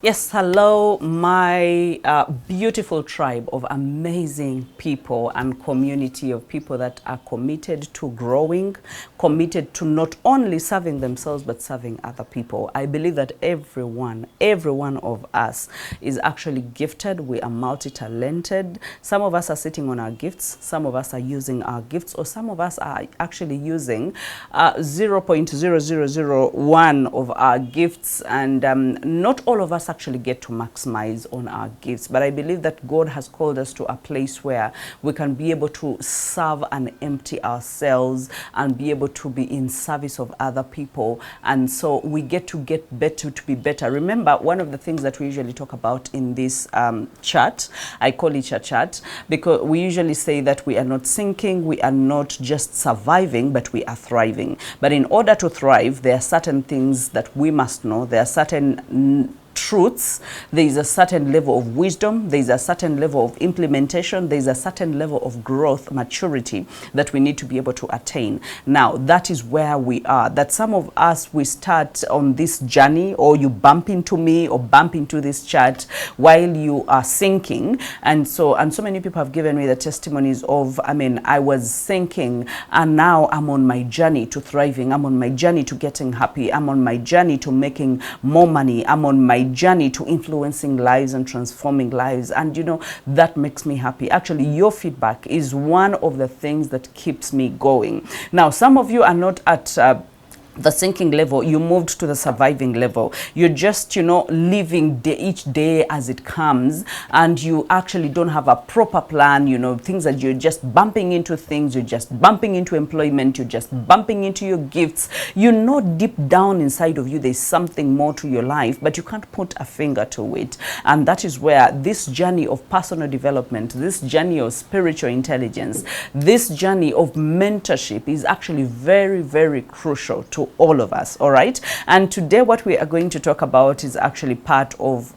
Yes, hello, my beautiful tribe of amazing people and community of people that are committed to growing, committed to not only serving themselves but serving other people. I believe that every one of us is actually gifted. We are multi-talented. Some of us are sitting on our gifts, some of us are using our gifts, or some of us are actually using 0.0001 of our gifts, and not all of us actually get to maximize on our gifts. But I believe that God has called us to a place where we can be able to serve and empty ourselves and be able to be in service of other people. And so we get better, to be better. Remember, one of the things that we usually talk about in this chat, I call it a chat, because we usually say that we are not sinking, we are not just surviving, but we are thriving. But in order to thrive, there are certain things that we must know. There are certain truths, there is a certain level of wisdom, there is a certain level of implementation, there is a certain level of growth, maturity that we need to be able to attain. Now, that is where we are. That some of us, we start on this journey, or you bump into me or bump into this chat while you are sinking. And so many people have given me the testimonies of, I was sinking and now I'm on my journey to thriving. I'm on my journey to getting happy. I'm on my journey to making more money. I'm on my journey to influencing lives and transforming lives. And you know, that makes me happy. Actually, your feedback is one of the things that keeps me going. Now, some of you are not at the sinking level, you moved to the surviving level. You're just, living each day as it comes, and you actually don't have a proper plan. Things that you're just bumping into things, you're just bumping into employment, you're just bumping into your gifts. Deep down inside of you, there's something more to your life, but you can't put a finger to it. And that is where this journey of personal development, this journey of spiritual intelligence, this journey of mentorship is actually very, very crucial to all of us. All right, and today what we are going to talk about is actually part of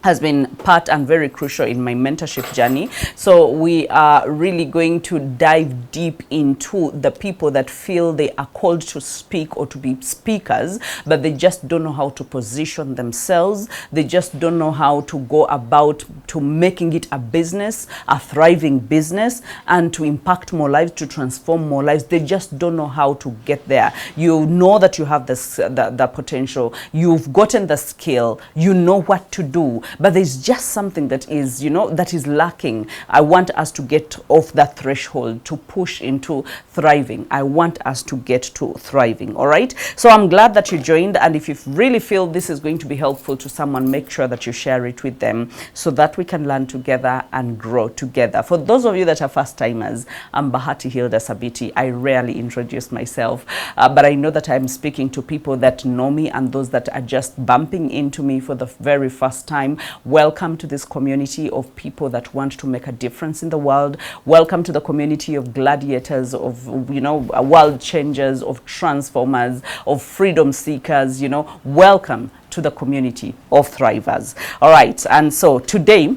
has been part and very crucial in my mentorship journey. So we are really going to dive deep into the people that feel they are called to speak or to be speakers, but they just don't know how to position themselves. They just don't know how to go about to making it a business, a thriving business, and to impact more lives, to transform more lives. They just don't know how to get there. You know that you have the potential, you've gotten the skill, you know what to do, but there's just something that is, that is lacking. I want us to get off that threshold to push into thriving. I want us to get to thriving. All right. So I'm glad that you joined. And if you really feel this is going to be helpful to someone, make sure that you share it with them so that we can learn together and grow together. For those of you that are first timers, I'm Bahati Hilda Sabiti. I rarely introduce myself, but I know that I'm speaking to people that know me and those that are just bumping into me for the very first time. Welcome to this community of people that want to make a difference in the world. Welcome to the community of gladiators, of world changers, of transformers, of freedom seekers. Welcome to the community of thrivers. All right, and so today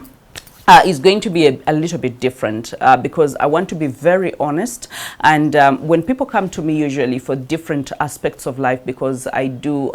is going to be a little bit different because I want to be very honest. And when people come to me usually for different aspects of life, because I do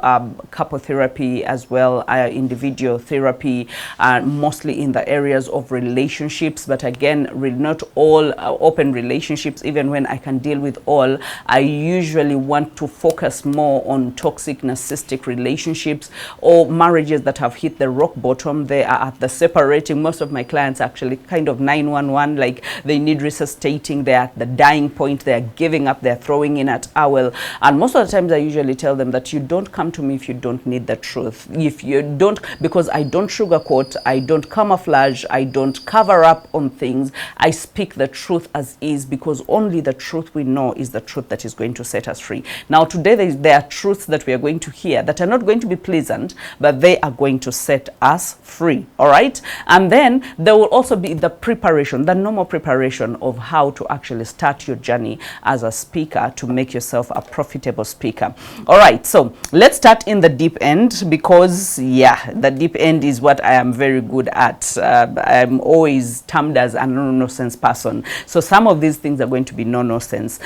couple therapy as well, individual therapy, mostly in the areas of relationships. But again, not all open relationships. Even when I can deal with all, I usually want to focus more on toxic, narcissistic relationships or marriages that have hit the rock bottom. They are at the separating. Most of my clients actually kind of 911, like they need resuscitating, they're at the dying point, they're giving up, they're throwing in at owl. And most of the times I usually tell them that you don't come to me if you don't need the truth. If you don't, because I don't sugarcoat, I don't camouflage, I don't cover up on things. I speak the truth as is, because only the truth we know is the truth that is going to set us free. Now today there are truths that we are going to hear that are not going to be pleasant, but they are going to set us free. All right, and then there will also be the preparation, the normal preparation of how to actually start your journey as a speaker to make yourself a profitable speaker. All right, so let's start in the deep end, because the deep end is what I am very good at. I'm always termed as a no-nonsense person. So some of these things are going to be no-nonsense.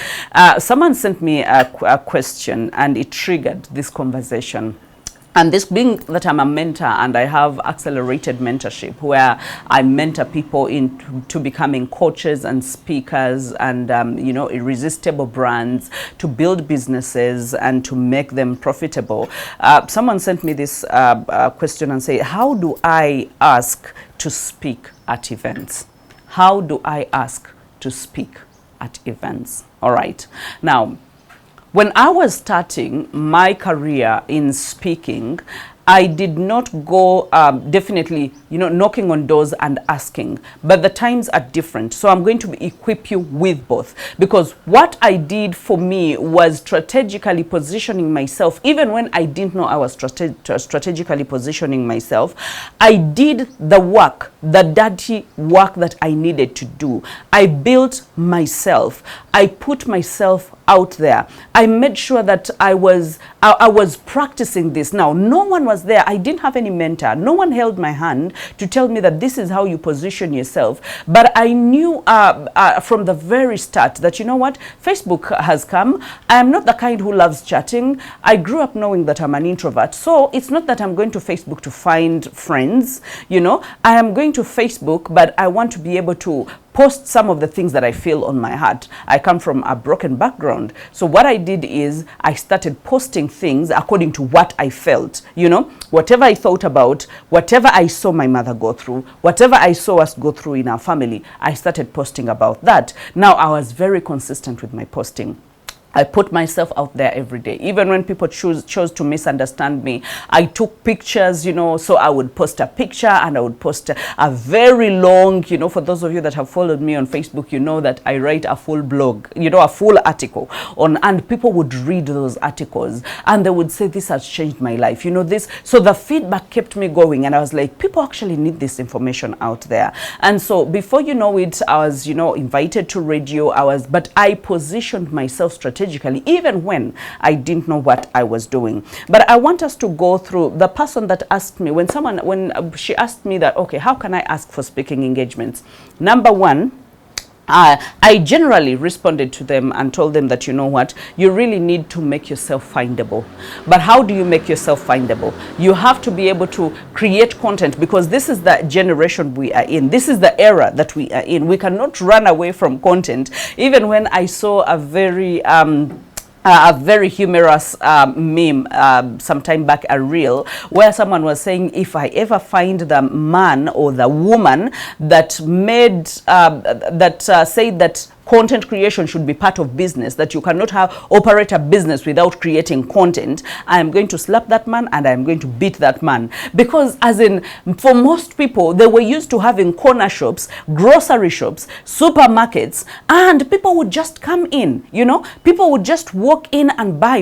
Someone sent me a question and it triggered this conversation. And this being that I'm a mentor and I have accelerated mentorship where I mentor people into becoming coaches and speakers and, irresistible brands, to build businesses and to make them profitable. Someone sent me this question and say, how do I ask to speak at events? How do I ask to speak at events? All right. Now, when I was starting my career in speaking, I did not go definitely, knocking on doors and asking, but the times are different. So I'm going to equip you with both, because what I did for me was strategically positioning myself. Even when I didn't know I was strategically positioning myself, I did the work, the dirty work that I needed to do. I built myself. I put myself out there. I made sure that I was practicing this. Now, no one was there. I didn't have any mentor. No one held my hand to tell me that this is how you position yourself. But I knew from the very start that, you know what, Facebook has come. I am not the kind who loves chatting. I grew up knowing that I'm an introvert. So it's not that I'm going to Facebook to find friends. I am going to Facebook, but I want to be able to post some of the things that I feel on my heart. I come from a broken background. So what I did is I started posting things according to what I felt, whatever I thought about, whatever I saw my mother go through, whatever I saw us go through in our family, I started posting about that. Now, I was very consistent with my posting. I put myself out there every day. Even when people chose to misunderstand me, I took pictures, so I would post a picture and I would post a very long, for those of you that have followed me on Facebook, you know that I write a full blog, a full article and people would read those articles and they would say, this has changed my life, this. So the feedback kept me going and I was like, people actually need this information out there. And so before you know it, I was, invited to radio, but I positioned myself strategically, even when I didn't know what I was doing. But I want us to go through the person that asked me, when she asked me that, okay, how can I ask for speaking engagements? Number one, I generally responded to them and told them that, you know what, you really need to make yourself findable. But how do you make yourself findable? You have to be able to create content, because this is the generation we are in. This is the era that we are in. We cannot run away from content. Even when I saw a very humorous meme sometime back, a reel, where someone was saying, if I ever find the man or the woman that said that content creation should be part of business, that you cannot operate a business without creating content, I am going to slap that man and I am going to beat that man. Because for most people, they were used to having corner shops, grocery shops, supermarkets, and people would just come in, people would just walk in and buy.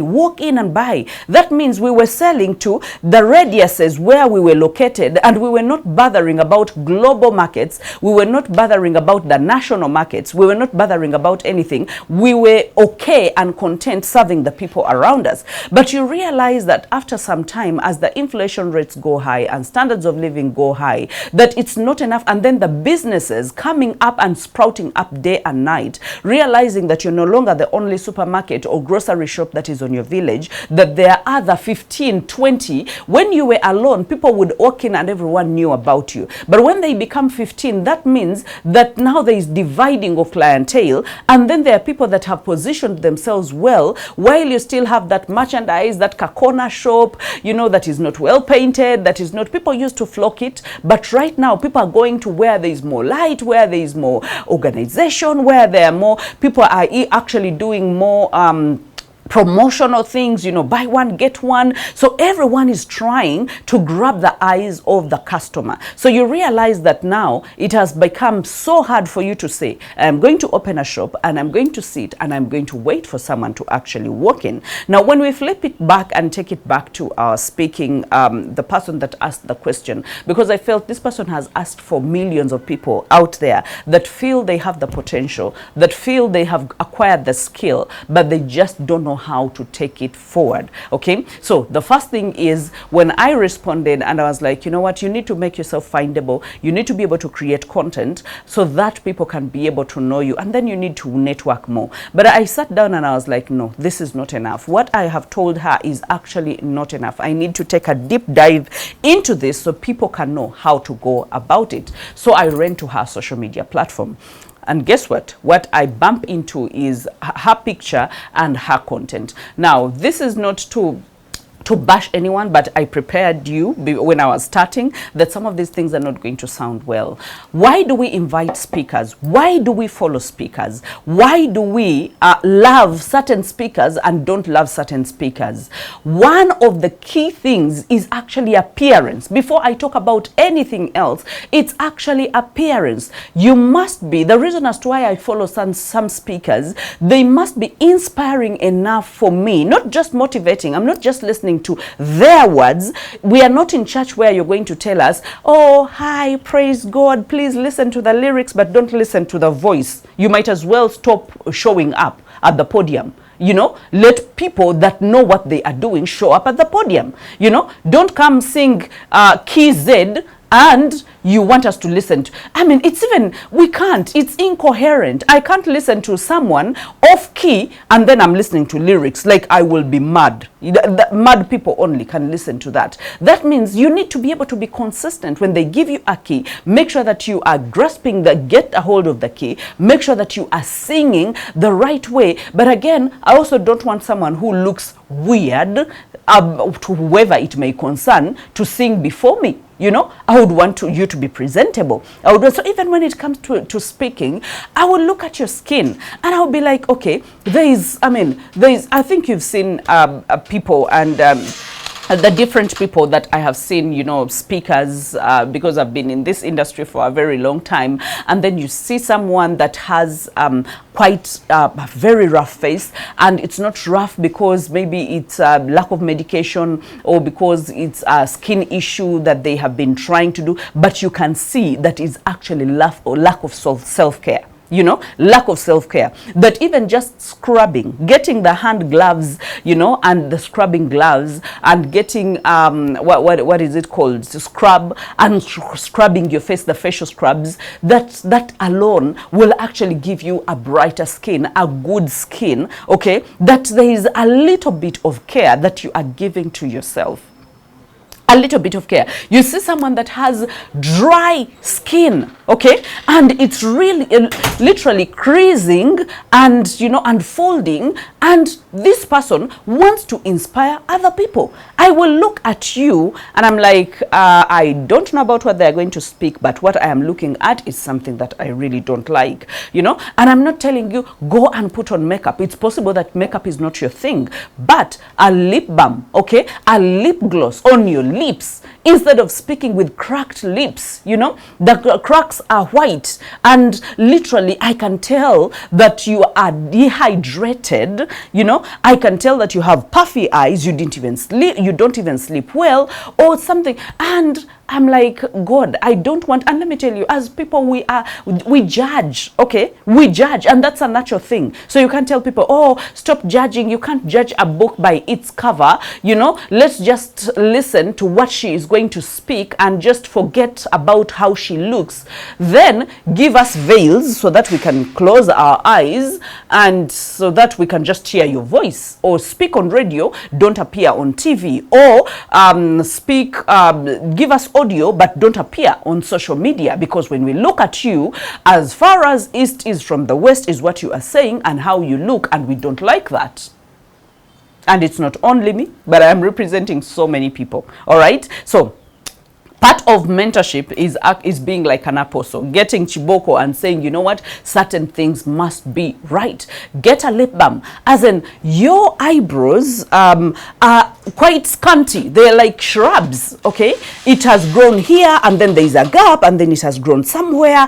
That means we were selling to the radiuses where we were located, and we were not bothering about global markets. We were not bothering about the national markets. We were not bothering about anything. We were okay and content serving the people around us. But you realize that after some time, as the inflation rates go high and standards of living go high, that it's not enough. And then the businesses coming up and sprouting up day and night, realizing that you're no longer the only supermarket or grocery shop that is on your village, that there are other 15, 20. When you were alone, people would walk in and everyone knew about you. But when they become 15, that means that now there is dividing of clientele. And then there are people that have positioned themselves well, while you still have that merchandise, that corner shop, that is not well painted, that is not, people used to flock it. But right now, people are going to where there is more light, where there is more organization, where there are more, people are actually doing more promotional things, buy one, get one. So everyone is trying to grab the eyes of the customer. So you realize that now it has become so hard for you to say, I'm going to open a shop and I'm going to sit and I'm going to wait for someone to actually walk in. Now, when we flip it back and take it back to our speaking, the person that asked the question, because I felt this person has asked for millions of people out there that feel they have the potential, that feel they have acquired the skill, but they just don't know how to take it forward. Okay, so the first thing is, when I responded and I was like, you know what, you need to make yourself findable, you need to be able to create content so that people can be able to know you, and then you need to network more. But I sat down and I was like, no, this is not enough. What I have told her is actually not enough. I need to take a deep dive into this so people can know how to go about it. So I ran to her social media platform. And guess what? What I bump into is her picture and her content. Now, this is not to bash anyone, but I prepared you when I was starting that some of these things are not going to sound well. Why do we invite speakers? Why do we follow speakers? Why do we love certain speakers and don't love certain speakers? One of the key things is actually appearance. Before I talk about anything else, it's actually appearance. You must be, the reason as to why I follow some speakers, they must be inspiring enough for me, not just motivating. I'm not just listening to their words. We are not in church where you're going to tell us, oh, hi, praise God, please listen to the lyrics, but don't listen to the voice. You might as well stop showing up at the podium. You know, let people that know what they are doing show up at the podium. You know, don't come sing key Z and you want us to listen to. I mean, it's even, we can't, it's incoherent. I can't listen to someone off key and then I'm listening to lyrics. Like, I will be mad. Mad people only can listen to that. That means you need to be able to be consistent. When they give you a key, make sure that you are grasping get a hold of the key. Make sure that you are singing the right way. But again, I also don't want someone who looks weird to whoever it may concern to sing before me. You know, I would want you to be presentable. So even when it comes to speaking, I will look at your skin and I'll be like, okay, I think you've seen people and the different people that I have seen, you know, speakers, because I've been in this industry for a very long time, and then you see someone that has quite a very rough face, and it's not rough because maybe it's a lack of medication or because it's a skin issue that they have been trying to do, but you can see that is actually lack of self-care. You know, lack of self-care. That even just scrubbing, getting the hand gloves, you know, and the scrubbing gloves, and getting what is it called, to scrub and scrubbing your face, the facial scrubs, that alone will actually give you a brighter skin, a good skin. Okay, that there is a little bit of care that you are giving to yourself. A little bit of care. You see someone that has dry skin, okay, and it's really literally creasing and, you know, unfolding, and this person wants to inspire other people. I will look at you and I'm like, I don't know about what they're going to speak, but what I am looking at is something that I really don't like, you know. And I'm not telling you go and put on makeup. It's possible that makeup is not your thing, but a lip balm, okay, a lip gloss on your lips, instead of speaking with cracked lips, you know, the cracks are white, and literally I can tell that you are dehydrated, you know, I can tell that you have puffy eyes, you don't even sleep well or something. And I'm like, God, I don't want, and let me tell you, as people, we judge, okay? We judge, and that's a natural thing. So you can't tell people, oh, stop judging. You can't judge a book by its cover, you know? Let's just listen to what she is going to speak and just forget about how she looks. Then give us veils so that we can close our eyes and so that we can just hear your voice, or speak on radio, don't appear on TV, or give us audio but don't appear on social media, because when we look at you, as far as east is from the west is what you are saying and how you look, and we don't like that. And it's not only me, but I'm representing so many people. All right, so part of mentorship is being like an apostle, getting chiboko and saying, you know what, certain things must be right. Get a lip balm, as in your eyebrows are quite scanty. They're like shrubs, okay? It has grown here and then there's a gap and then it has grown somewhere.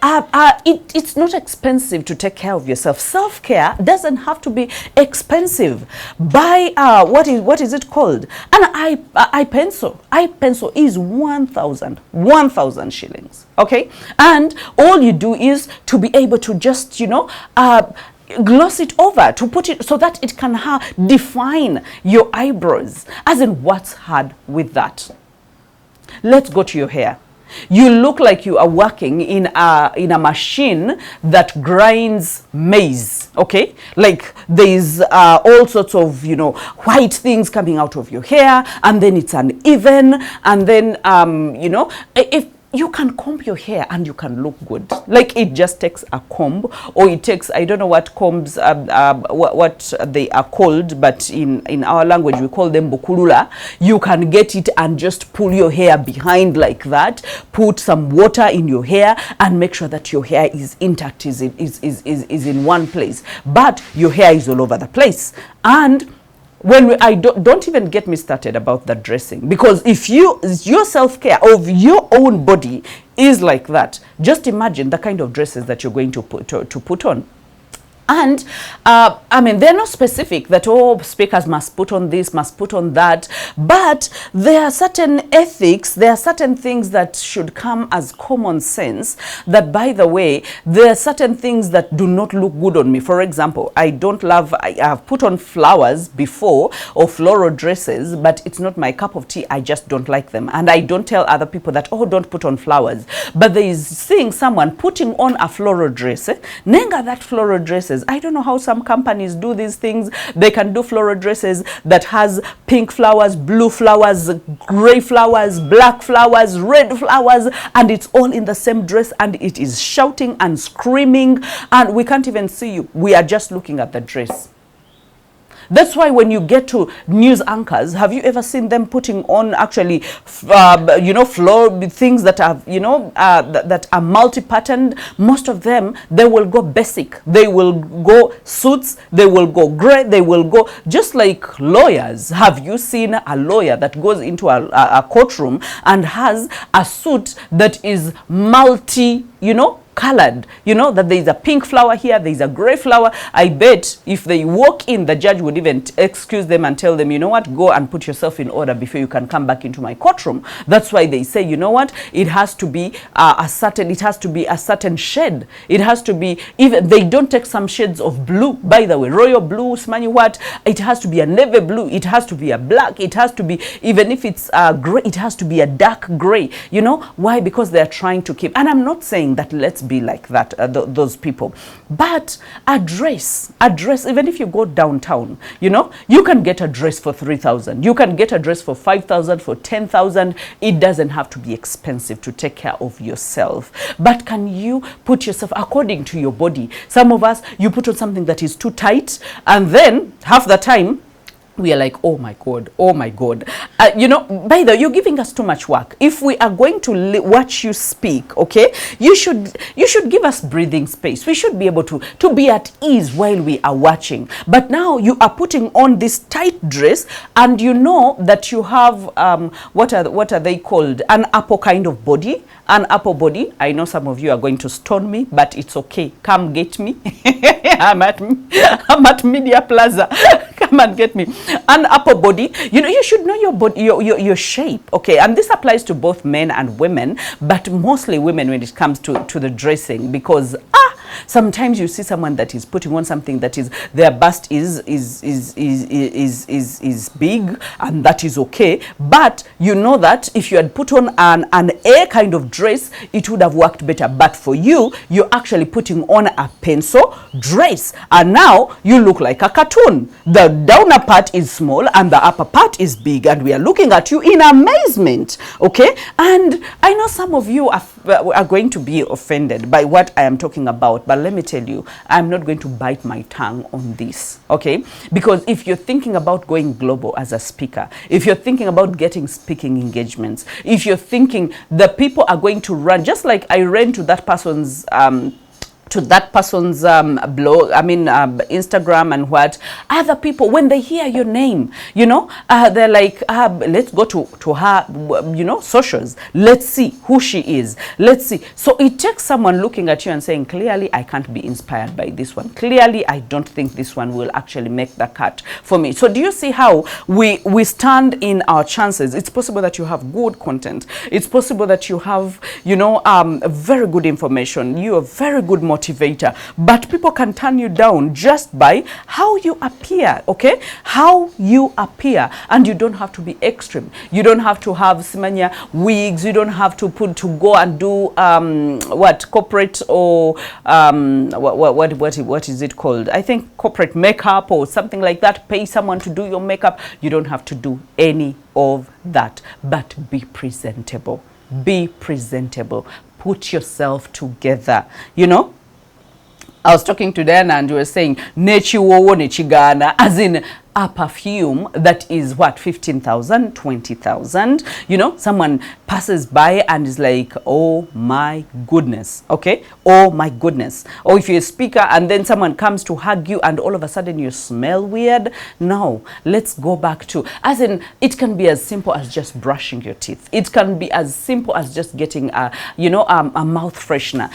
It's not expensive to take care of yourself. Self-care doesn't have to be expensive. Buy what is it called? An eye pencil. Eye pencil is 1,000 shillings. Okay, and all you do is to be able to just, you know, gloss it over, to put it so that it can define your eyebrows. As in, what's hard with that? Let's go to your hair. You look like you are working in a machine that grinds maize, okay? Like there's all sorts of, you know, white things coming out of your hair, and then it's uneven, and then, you know, if you can comb your hair and you can look good. Like it just takes a comb, or it takes, I don't know what combs, what they are called, but in our language we call them bukulula. You can get it and just pull your hair behind like that, put some water in your hair and make sure that your hair is intact, is in one place. But your hair is all over the place. And when I don't even get me started about the dressing, because if your self-care of your own body is like that, just imagine the kind of dresses that you're going to put on. And I mean, they're not specific that, oh, speakers must put on this, must put on that, but there are certain ethics, there are certain things that should come as common sense, that, by the way, there are certain things that do not look good on me. For example, I have put on flowers before, or floral dresses, but it's not my cup of tea. I just don't like them. And I don't tell other people that, oh, don't put on flowers. But there is seeing someone putting on a floral dress, nenga that floral dresses. I don't know how some companies do these things. They can do floral dresses that has pink flowers, blue flowers, gray flowers, black flowers, red flowers, and it's all in the same dress, and it is shouting and screaming, and we can't even see you. We are just looking at the dress. That's why when you get to news anchors, have you ever seen them putting on actually, you know, floor things that are, you know, that are multi-patterned? Most of them, they will go basic. They will go suits. They will go gray. They will go just like lawyers. Have you seen a lawyer that goes into a courtroom and has a suit that is multi, you know, colored, you know, that there is a pink flower here, there is a gray flower? I bet if they walk in, the judge would even excuse them and tell them, you know what, go and put yourself in order before you can come back into my courtroom. That's why they say, you know what, it has to be a certain shade. It has to be, even they don't take some shades of blue, by the way, royal blue, smanny what, it has to be a navy blue, it has to be a black, it has to be, even if it's gray, it has to be a dark gray. You know why? Because they're trying to keep, and I'm not saying that let's be like that, those people, but a dress, even if you go downtown, you know, you can get a dress for 3,000, you can get a dress for 5,000, for 10,000. It doesn't have to be expensive to take care of yourself, but can you put yourself according to your body? Some of us, you put on something that is too tight, and then half the time we are like, oh my God, oh my God. You know, by the way, you're giving us too much work. If we are going to watch you speak, okay, you should give us breathing space. We should be able to be at ease while we are watching. But now you are putting on this tight dress, and you know that you have, what are they called? An apple kind of body. An apple body. I know some of you are going to stone me, but it's okay. Come get me. I'm at Media Plaza. Come and get me. An upper body, you know, you should know your body, your shape, okay? And this applies to both men and women, but mostly women when it comes to the dressing, because sometimes you see someone that is putting on something that is, their bust is big, and that is okay. But you know that if you had put on an A kind of dress, it would have worked better. But for you, you're actually putting on a pencil dress, and now you look like a cartoon. The downer part is small and the upper part is big, and we are looking at you in amazement, okay? And I know some of you are going to be offended by what I am talking about, but let me tell you, I'm not going to bite my tongue on this, okay? Because if you're thinking about going global as a speaker, if you're thinking about getting speaking engagements, if you're thinking the people are going to run, just like I ran to that person's blog, Instagram, and what other people, when they hear your name, you know, they're like, let's go to her, you know, socials, let's see who she is, let's see. So it takes someone looking at you and saying, clearly I can't be inspired by this one, clearly I don't think this one will actually make the cut for me. So do you see how we stand in our chances? It's possible that you have good content, it's possible that you have, you know, very good information, you have very good motivation, motivator. But people can turn you down just by how you appear, okay? How you appear. And you don't have to be extreme. You don't have to have simanya wigs. You don't have to go and do corporate or what is it called? I think corporate makeup or something like that. Pay someone to do your makeup. You don't have to do any of that, but be presentable. Be presentable. Put yourself together. You know, I was talking to Diana and we were saying nechi wowo nechigana, as in a perfume that is what, 15,000, 20,000. You know, someone passes by and is like, oh my goodness, okay? Oh my goodness. Or if you're a speaker and then someone comes to hug you and all of a sudden you smell weird. No, let's go back to, as in, it can be as simple as just brushing your teeth. It can be as simple as just getting a mouth freshener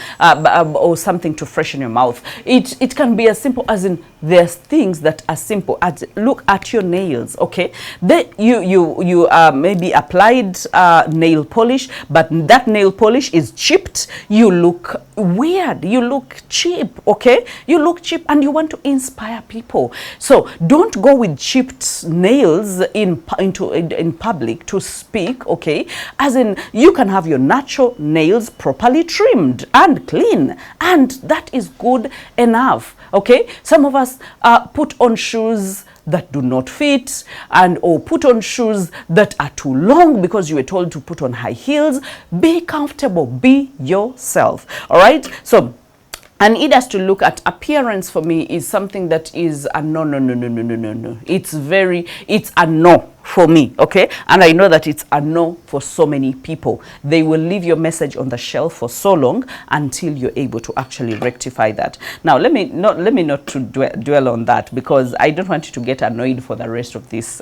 or something to freshen your mouth. It can be as simple as in, there's things that are simple as, look at your nails, okay? You maybe applied nail polish, but that nail polish is chipped. You look weird. You look cheap, okay? You look cheap and you want to inspire people. So don't go with chipped nails in public to speak, okay? As in, you can have your natural nails properly trimmed and clean, and that is good enough, okay? Some of us put on shoes that do not fit, and or put on shoes that are too long because you were told to put on high heels. Be comfortable, be yourself. All right, so I need us to look at appearance. For me, is something that is a no. It's a no for me, okay? And I know that it's a no for so many people. They will leave your message on the shelf for so long until you're able to actually rectify that. Now, let me not to dwell on that, because I don't want you to get annoyed for the rest of this.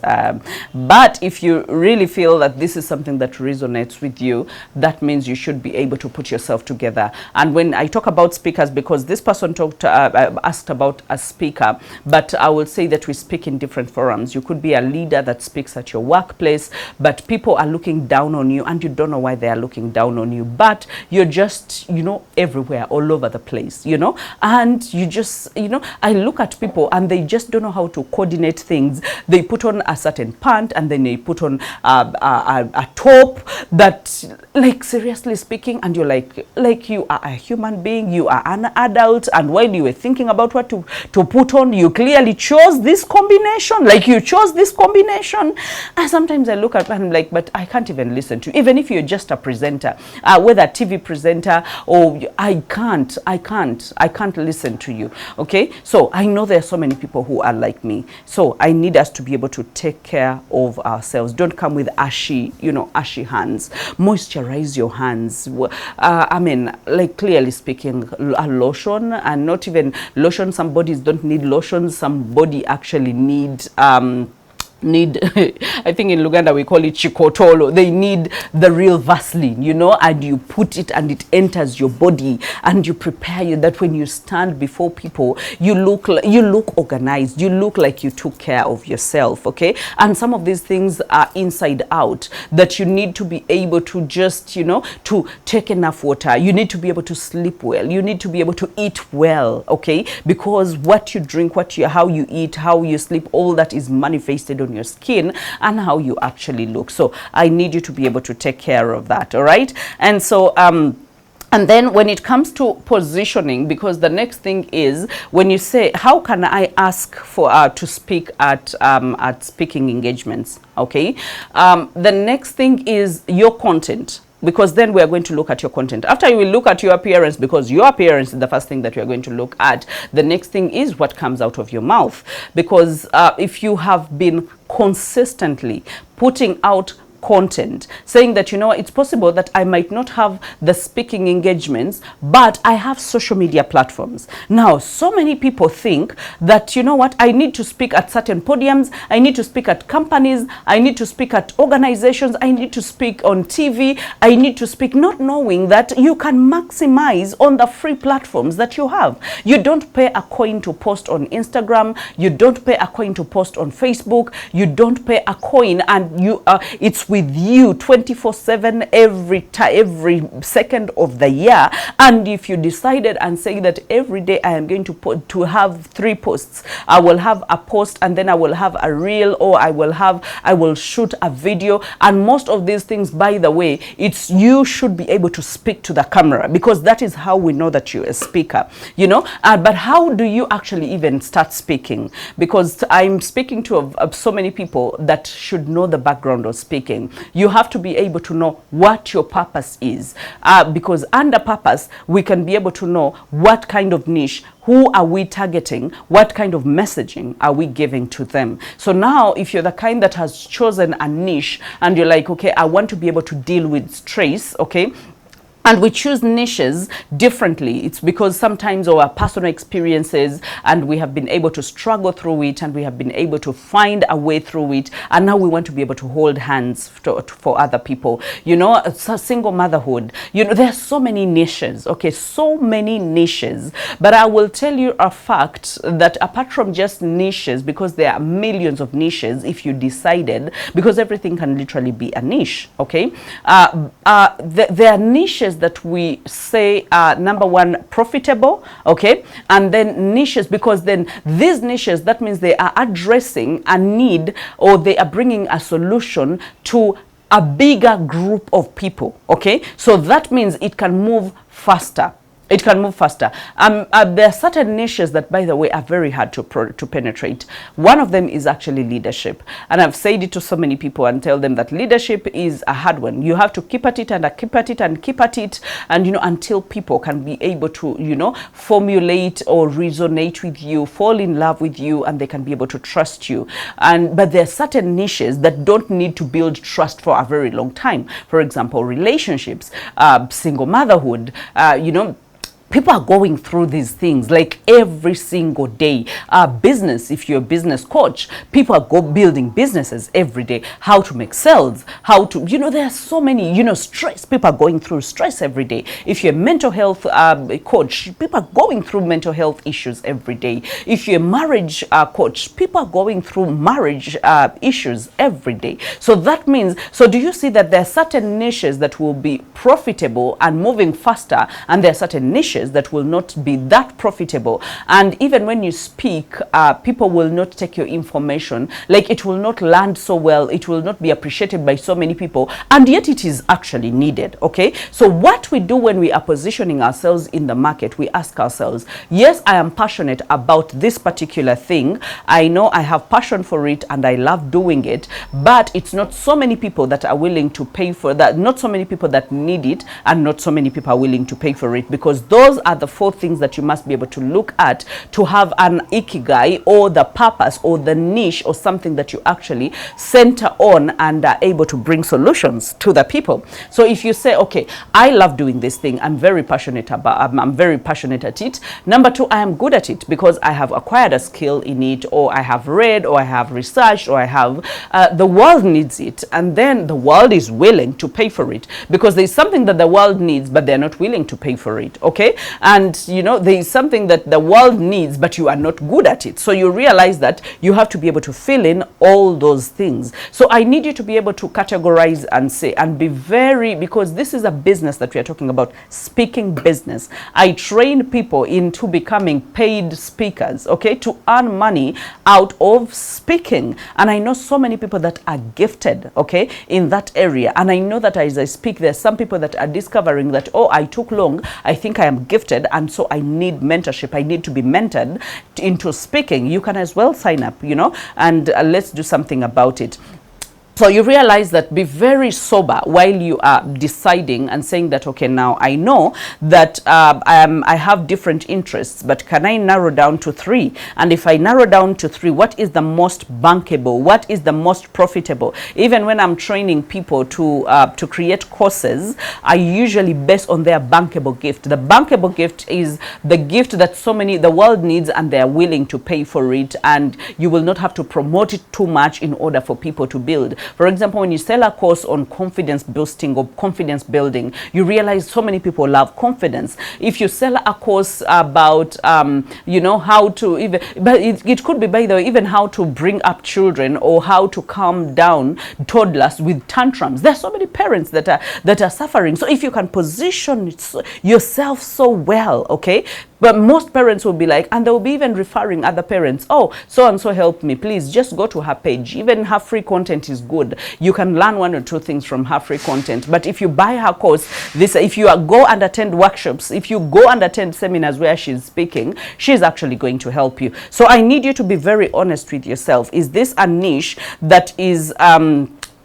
But if you really feel that this is something that resonates with you, that means you should be able to put yourself together. And when I talk about speakers, because this person asked about a speaker, but I will say that we speak in different forums. You could be a leader that speaks at your workplace, but people are looking down on you and you don't know why they are looking down on you, but you're just, you know, everywhere, all over the place, you know, and you just, you know, I look at people and they just don't know how to coordinate things. They put on a certain pant and then they put on a top that, like, seriously speaking, and you're like you are a human being, you are an adult, and while you were thinking about what to put on, you clearly chose this combination, like you chose this combination. And sometimes I look at and I'm like, but I can't even listen to you. Even if you're just a presenter, whether a TV presenter, or I can't listen to you, okay? So I know there are so many people who are like me. So I need us to be able to take care of ourselves. Don't come with ashy hands. Moisturize your hands. I mean, like, clearly speaking, a lotion, and not even lotion. Some bodies don't need lotion. Some body actually need I think in Luganda we call it chikotolo. They need the real Vaseline, you know, and you put it and it enters your body and you prepare you that when you stand before people, you look organized, you look like you took care of yourself, okay? And some of these things are inside out, that you need to be able to just, you know, to take enough water. You need to be able to sleep well. You need to be able to eat well, okay? Because what you drink, how you eat, how you sleep, all that is manifested on your skin and how you actually look. So I need you to be able to take care of that, all right? And so and then when it comes to positioning, because the next thing is when you say, how can I ask for to speak at speaking engagements, okay? The next thing is your content, because then we are going to look at your content. After you will look at your appearance, because your appearance is the first thing that we are going to look at. The next thing is what comes out of your mouth, because if you have been consistently putting out content saying that, you know, it's possible that I might not have the speaking engagements, but I have social media platforms. Now, so many people think that, you know what, I need to speak at certain podiums, I need to speak at companies, I need to speak at organizations, I need to speak on TV, I need to speak, not knowing that you can maximize on the free platforms that you have. You don't pay a coin to post on Instagram, you don't pay a coin to post on Facebook, you don't pay a coin, and you it's with you 24/7 every second of the year. And if you decided and say that every day I am going to have 3 posts, I will have a post and then I will have a reel, or I will shoot a video. And most of these things, by the way, it's you should be able to speak to the camera, because that is how we know that you're a speaker, you know. But how do you actually even start speaking? Because I'm speaking to so many people that should know the background of speaking. You have to be able to know what your purpose is, because under purpose we can be able to know what kind of niche, who are we targeting, what kind of messaging are we giving to them. So now if you're the kind that has chosen a niche and you're like, okay, I want to be able to deal with stress, okay, and we choose niches differently, it's because sometimes our personal experiences, and we have been able to struggle through it, and we have been able to find a way through it, and now we want to be able to hold hands for other people. You know, it's a single motherhood. You know, there are so many niches, okay, so many niches. But I will tell you a fact that apart from just niches, because there are millions of niches, if you decided, because everything can literally be a niche, okay, there are niches that we say are, number one, profitable, okay, and then niches, because then these niches, that means they are addressing a need, or they are bringing a solution to a bigger group of people, okay. So that means it can move faster. It can move faster. There are certain niches that, by the way, are very hard to penetrate. One of them is actually leadership. And I've said it to so many people and tell them that leadership is a hard one. You have to keep at it and keep at it and keep at it, and, you know, until people can be able to, you know, formulate or resonate with you, fall in love with you, and they can be able to trust you. But there are certain niches that don't need to build trust for a very long time. For example, relationships, single motherhood, you know, people are going through these things like every single day. Business, if you're a business coach, people are building businesses every day. How to make sales, how to, you know, there are so many, you know, stress. People are going through stress every day. If you're a mental health coach, people are going through mental health issues every day. If you're a marriage coach, people are going through marriage issues every day. So that means, so do you see that there are certain niches that will be profitable and moving faster, and there are certain niches that will not be that profitable? And even when you speak, people will not take your information, like it will not land so well, it will not be appreciated by so many people, and yet it is actually needed, okay? So what we do when we are positioning ourselves in the market, we ask ourselves, yes, I am passionate about this particular thing, I know I have passion for it and I love doing it, but it's not so many people that are willing to pay for that, not so many people that need it, and not so many people are willing to pay for it, because those are the 4 things that you must be able to look at to have an ikigai, or the purpose, or the niche, or something that you actually center on and are able to bring solutions to the people. So if you say, okay, I love doing this thing, I'm very passionate at it. Number 2, I am good at it because I have acquired a skill in it, or I have read, or I have researched, or I have, the world needs it, and then the world is willing to pay for it, because there's something that the world needs, but they're not willing to pay for it, okay? And, you know, there is something that the world needs, but you are not good at it. So you realize that you have to be able to fill in all those things. So I need you to be able to categorize and say, and be very, because this is a business that we are talking about, speaking business. I train people into becoming paid speakers, okay, to earn money out of speaking. And I know so many people that are gifted, okay, in that area. And I know that as I speak, there's some people that are discovering that, oh, I took long, I think I am gifted, and so I need mentorship, I need to be mentored into speaking. You can as well sign up, you know, and let's do something about it. So you realize that be very sober while you are deciding and saying that, okay, now I know that I have different interests, but can I narrow down to 3? And if I narrow down to 3, what is the most bankable? What is the most profitable? Even when I'm training people to create courses, I usually base on their bankable gift. The bankable gift is the gift that the world needs, and they're willing to pay for it, and you will not have to promote it too much in order for people to build. For example, when you sell a course on confidence boosting or confidence building, you realize so many people love confidence. If you sell a course about, you know, how to even, but it could be, by the way, even how to bring up children or how to calm down toddlers with tantrums. There are so many parents that are suffering. So if you can position yourself so well, okay, but most parents will be like, and they will be even referring other parents, oh, so and so helped me, please just go to her page. Even her free content is good. You can learn one or two things from her free content. But if you buy her course, if you go and attend workshops, if you go and attend seminars where she's speaking, she's actually going to help you. So I need you to be very honest with yourself. Is this a niche that is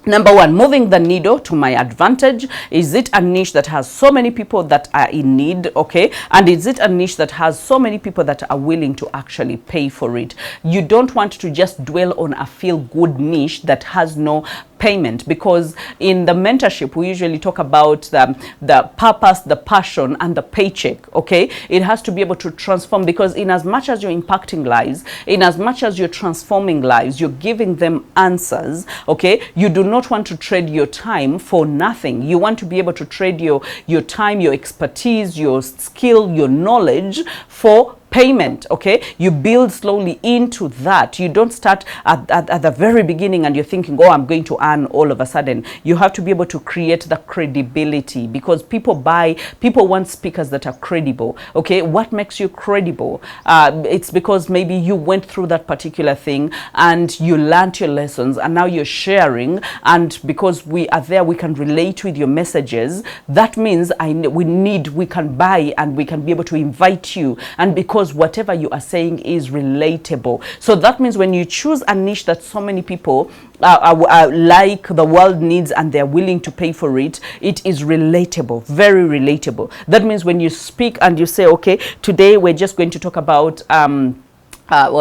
number one, moving the needle to my advantage? Is it a niche that has so many people that are in need, okay? And is it a niche that has so many people that are willing to actually pay for it? You don't want to just dwell on a feel-good niche that has no payment, because in the mentorship we usually talk about the purpose, the passion, and the paycheck, okay? It has to be able to transform, because in as much as you're impacting lives, in as much as you're transforming lives, you're giving them answers, okay? You do not want to trade your time for nothing. You want to be able to trade your time, your expertise, your skill, your knowledge for payment, okay? You build slowly into that. You don't start at the very beginning and you're thinking, oh, I'm going to earn all of a sudden. You have to be able to create the credibility, because people want speakers that are credible, okay? What makes you credible? It's because maybe you went through that particular thing and you learned your lessons and now you're sharing, and because we are there, we can relate with your messages. That means we can buy and we can be able to invite you, and because whatever you are saying is relatable. So that means when you choose a niche that so many people like, the world needs, and they're willing to pay for it, it is relatable, very relatable. That means when you speak and you say, okay, today we're just going to talk about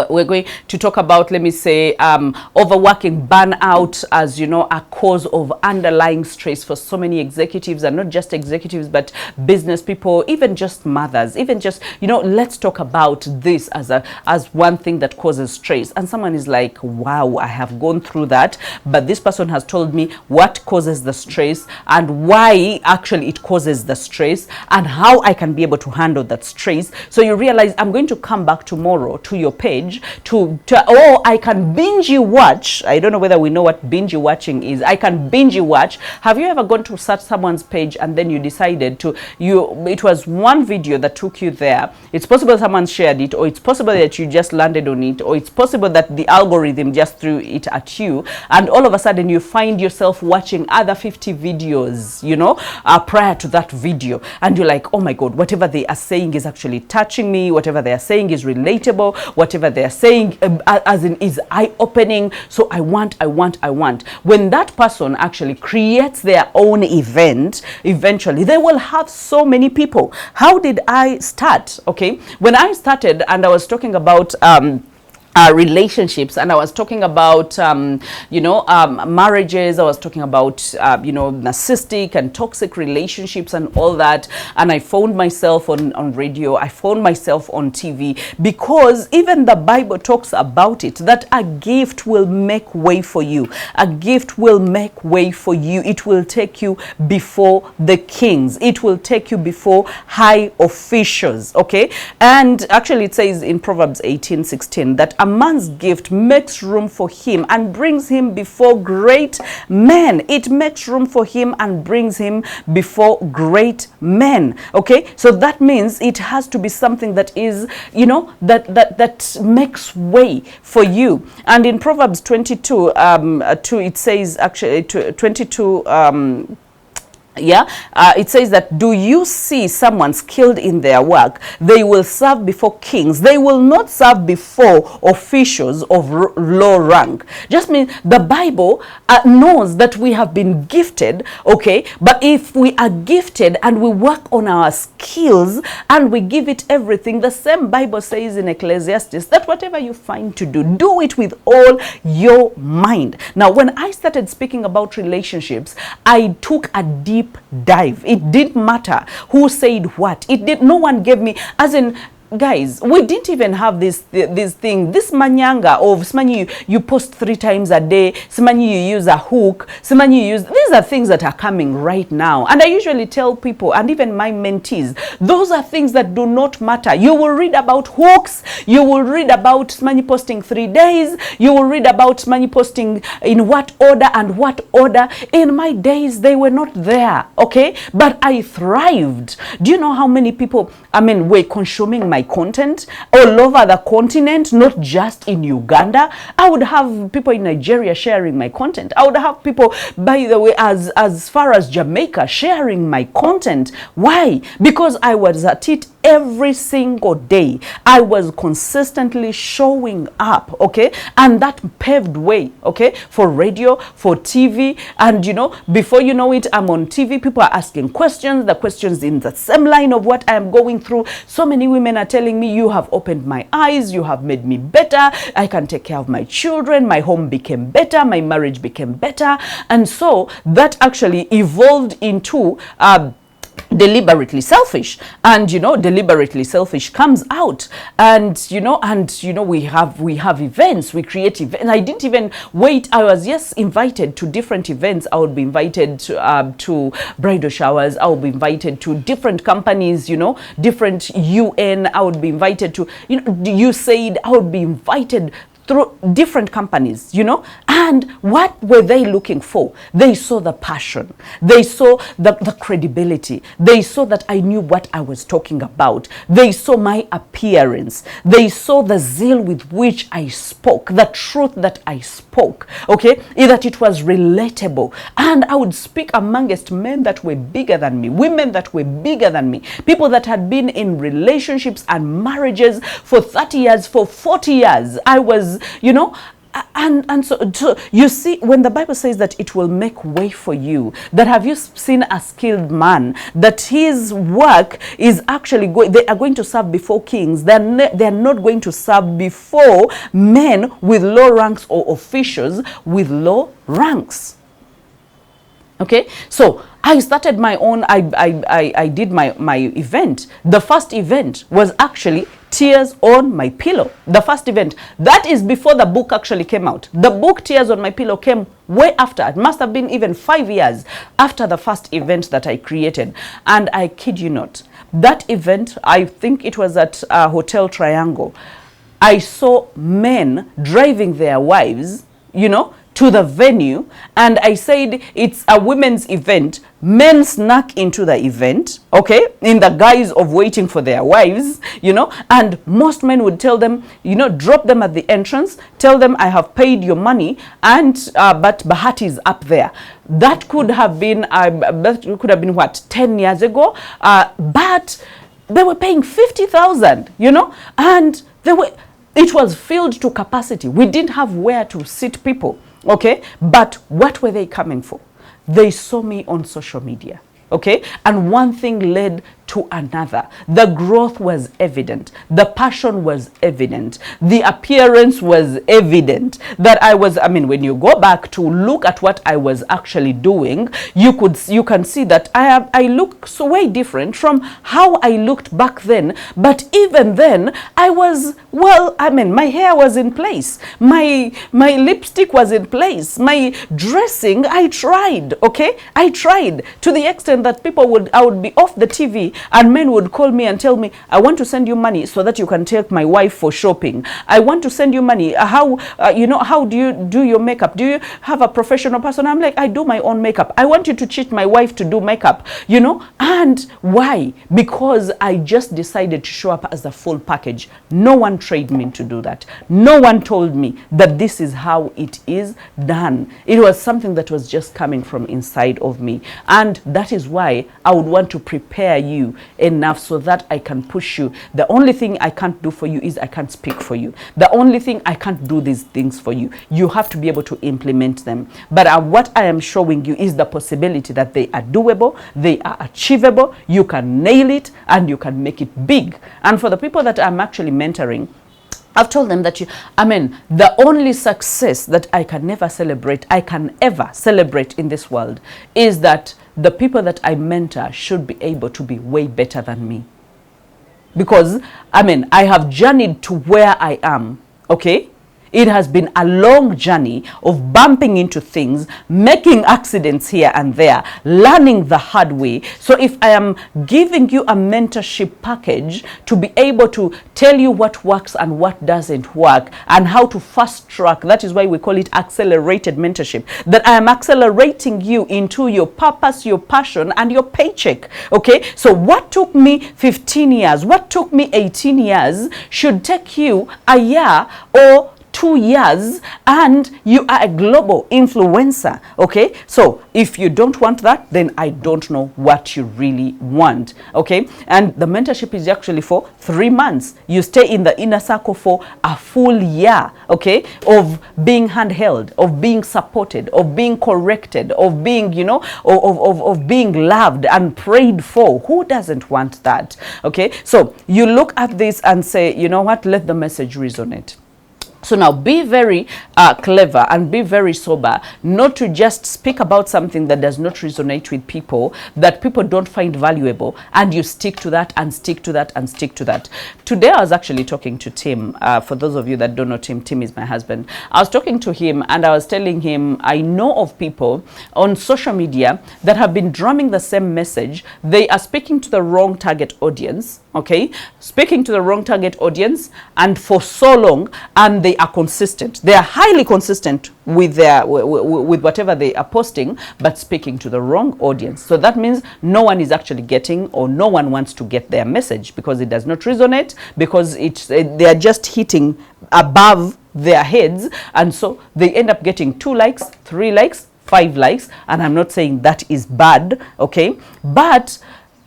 we're going to talk about, let me say, overworking, burnout as, you know, a cause of underlying stress for so many executives, and not just executives, but business people, even just mothers, even just, you know, let's talk about this as one thing that causes stress. And someone is like, wow, I have gone through that, but this person has told me what causes the stress and why actually it causes the stress and how I can be able to handle that stress. So you realize, I'm going to come back tomorrow to your page or I can binge you watch. I don't know whether we know what binge watching is. I can binge you watch. Have you ever gone to search someone's page and then you decided it was one video that took you there? It's possible someone shared it, or it's possible that you just landed on it, or it's possible that the algorithm just threw it at you, and all of a sudden you find yourself watching other 50 videos, you know, prior to that video, and you're like, oh my God, whatever they are saying is actually touching me, whatever they are saying is relatable, whatever they're saying as in is eye-opening. So I want. When that person actually creates their own event, eventually they will have so many people. How did I start? Okay, when I started and I was talking about relationships, and I was talking about marriages, I was talking about narcissistic and toxic relationships and all that, and I found myself on radio, I found myself on TV, because even the Bible talks about it, that a gift will make way for you. A gift will make way for you. It will take you before the kings. It will take you before high officials, okay? And actually it says in Proverbs 18:16 that a man's gift makes room for him and brings him before great men. It makes room for him and brings him before great men. Okay, so that means it has to be something that is, that makes way for you. And in Proverbs 22, 2, it says, actually 22, it says that, do you see someone skilled in their work? They will serve before kings. They will not serve before officials of low rank. Just means the Bible knows that we have been gifted, okay? But if we are gifted and we work on our skills and we give it everything, the same Bible says in Ecclesiastes that whatever you find to do, do it with all your mind. Now, when I started speaking about relationships, I took a deep dive. It didn't matter who said what. No one gave me, as in, guys, we didn't even have this thing, this manyanga of simanyi you post 3 times a day, simanyi you use a hook, simanyi you use, these are things that are coming right now. And I usually tell people, and even my mentees, those are things that do not matter. You will read about hooks, you will read about simanyi posting 3 days, you will read about simanyi posting in what order and what order. In my days, they were not there, okay? But I thrived. Do you know how many people, I mean, were consuming my content all over the continent, not just in Uganda? I would have people in Nigeria sharing my content. I would have people, by the way, as far as Jamaica sharing my content. Why? Because I was at it every single day. I was consistently showing up, okay? And that paved way, okay, for radio, for TV. And you know, before you know it, I'm on TV, people are asking questions, the questions in the same line of what I am going through. So many women are telling me, you have opened my eyes, you have made me better, I can take care of my children, my home became better, my marriage became better. And so that actually evolved into deliberately selfish. And you know, deliberately selfish comes out. And you know, we have events, we create events. I didn't even wait. I was invited to different events. I would be invited to bridal showers, I would be invited to different companies, you know, different UN. I would be invited to, you know, USAID. I would be invited through different companies, you know. And what were they looking for? They saw the passion, they saw the credibility, they saw that I knew what I was talking about, they saw my appearance, they saw the zeal with which I spoke, the truth that I spoke, okay, that it was relatable. And I would speak amongst men that were bigger than me, women that were bigger than me, people that had been in relationships and marriages for 30 years, for 40 years. I was, you know, and so you see, when the Bible says that it will make way for you, that have you seen a skilled man, that his work is actually they are going to serve before kings. They're not going to serve before men with low ranks or officials with low ranks. Okay, so I started my own, I did my event. The first event was actually Tears on My Pillow. The first event. That is before the book actually came out. The book Tears on My Pillow came way after. It must have been even 5 years after the first event that I created. And I kid you not, that event, I think it was at Hotel Triangle. I saw men driving their wives, you know, to the venue, and I said it's a women's event. Men snuck into the event, okay, in the guise of waiting for their wives, you know, and most men would tell them, you know, drop them at the entrance, tell them I have paid your money, and but Bahati is up there. That could have been what, 10 years ago, but they were paying 50,000, you know, and it was filled to capacity. We didn't have where to sit people. Okay, but what were they coming for? They saw me on social media. Okay, and one thing led to another. The growth was evident, the passion was evident, the appearance was evident. That I was, I mean, when you go back to look at what I was actually doing, you can see that I look so way different from how I looked back then. But even then, I was, well, I mean, my hair was in place, my lipstick was in place, my dressing, I tried. Okay, I tried to the extent that I would be off the TV and men would call me and tell me, I want to send you money so that you can take my wife for shopping. I want to send you money. How, you know, how do you do your makeup? Do you have a professional person? I'm like, I do my own makeup. I want you to cheat my wife to do makeup, you know? And why? Because I just decided to show up as a full package. No one trained me to do that. No one told me that this is how it is done. It was something that was just coming from inside of me. And that is why I would want to prepare you enough so that I can push you. The only thing I can't do for you is I can't speak for you. The only thing I can't do these things for you. You have to be able to implement them. But what I am showing you is the possibility that they are doable, they are achievable, you can nail it, and you can make it big. And for the people that I'm actually mentoring, I've told them that the only success that I can ever celebrate in this world is that the people that I mentor should be able to be way better than me. because I mean, I have journeyed to where I am, okay? It has been a long journey of bumping into things, making accidents here and there, learning the hard way. So if I am giving you a mentorship package to be able to tell you what works and what doesn't work and how to fast track, that is why we call it accelerated mentorship, that I am accelerating you into your purpose, your passion, and your paycheck. Okay, so what took me 15 years, what took me 18 years should take you a year or 2 years, and you are a global influencer. Okay, so if you don't want that, then I don't know what you really want. Okay, and the mentorship is actually for 3 months. You stay in the inner circle for a full year, okay, of being handheld, of being supported, of being corrected, of being, you know, of being loved and prayed for. Who doesn't want that? Okay, so you look at this and say, you know what, let the message resonate. So now be very clever and be very sober, not to just speak about something that does not resonate with people, that people don't find valuable, and you stick to that and stick to that and stick to that. Today I was actually talking to Tim. For those of you that don't know Tim, Tim is my husband. I was talking to him and I was telling him I know of people on social media that have been drumming the same message. They are speaking to the wrong target audience, okay, speaking to the wrong target audience, and for so long, and they are consistent. They are highly consistent with their with whatever they are posting, but speaking to the wrong audience. So that means no one is actually getting, or no one wants to get their message, because it does not resonate, because they are just hitting above their heads, and so they end up getting 2 likes, 3 likes, 5 likes, and I'm not saying that is bad, okay, but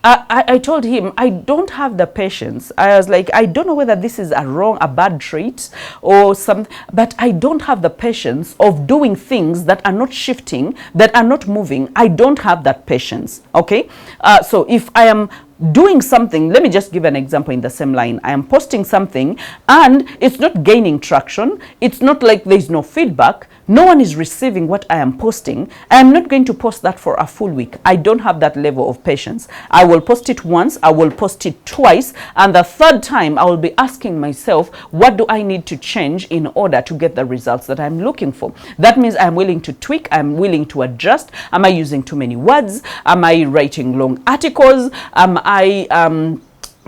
I told him I don't have the patience. I was like, I don't know whether this is a bad trait or something, but I don't have the patience of doing things that are not shifting, that are not moving. I don't have that patience, okay? So if I am doing something, let me just give an example in the same line. I am posting something and it's not gaining traction. It's not like there's no feedback. No one is receiving what I am posting. I am not going to post that for a full week. I don't have that level of patience. I will post it once, I will post it twice, and the third time I will be asking myself, what do I need to change in order to get the results that I'm looking for? That means I'm willing to tweak, I'm willing to adjust. Am I using too many words? Am I writing long articles?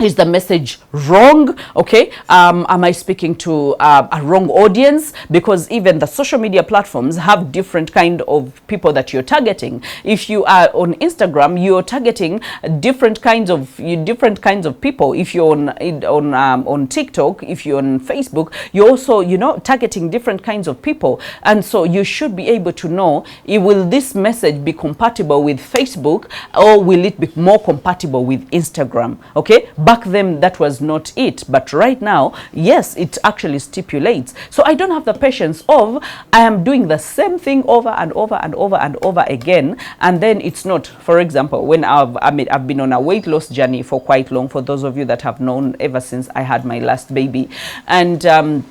Is the message wrong? Okay, am I speaking to a wrong audience? Because even the social media platforms have different kind of people that you're targeting. If you are on Instagram, you're targeting different kinds of people. If you're on TikTok, if you're on Facebook, you're also, you know, targeting different kinds of people. And so you should be able to know, will this message be compatible with Facebook, or will it be more compatible with Instagram? Okay, back then that was not it, but right now, yes, it actually stipulates. So I don't have the patience of, I am doing the same thing over and over and over and over again, and then it's not. For example, when I've been on a weight loss journey for quite long, for those of you that have known, ever since I had my last baby, and